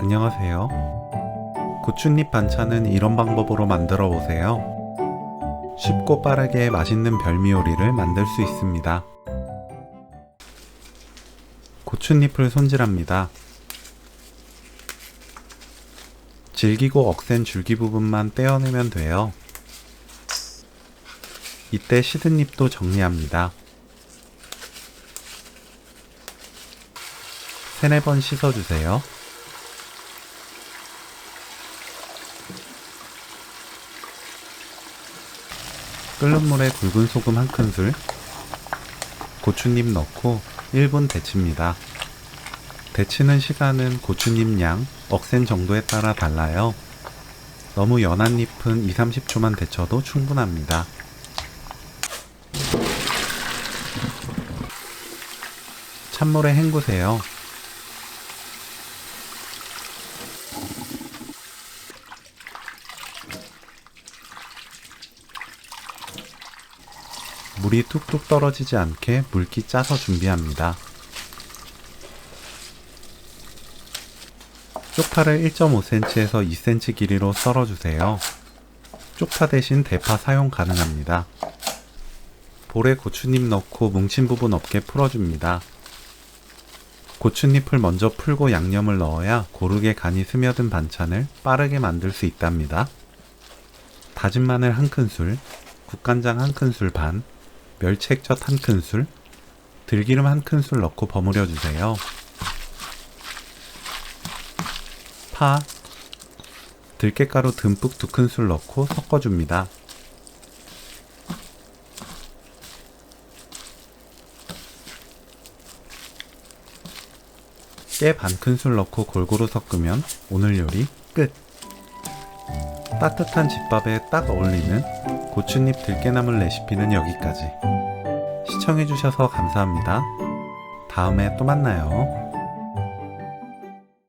안녕하세요. 고추잎 반찬은 이런 방법으로 만들어 보세요. 쉽고 빠르게 맛있는 별미 요리를 만들 수 있습니다. 고추잎을 손질합니다. 질기고 억센 줄기 부분만 떼어내면 돼요. 이때 시든 잎도 정리합니다. 3-4번 씻어주세요. 끓는 물에 굵은 소금 1큰술, 고추잎 넣고 1분 데칩니다. 데치는 시간은 고추잎 양, 억센 정도에 따라 달라요. 너무 연한 잎은 2-30초만 데쳐도 충분합니다. 찬물에 헹구세요. 물이 뚝뚝 떨어지지 않게 물기 짜서 준비합니다. 쪽파를 1.5cm에서 2cm 길이로 썰어주세요. 쪽파 대신 대파 사용 가능합니다. 볼에 고추잎 넣고 뭉친 부분 없게 풀어줍니다. 고추잎을 먼저 풀고 양념을 넣어야 고르게 간이 스며든 반찬을 빠르게 만들 수 있답니다. 다진 마늘 1큰술, 국간장 1큰술 반, 멸치 액젓 1큰술, 들기름 1큰술 넣고 버무려 주세요. 파, 들깨가루 듬뿍 2큰술 넣고 섞어줍니다. 깨 반큰술 넣고 골고루 섞으면 오늘 요리 끝! 따뜻한 집밥에 딱 어울리는 고추잎 들깨나물 레시피는 여기까지. 시청해주셔서 감사합니다. 다음에 또 만나요.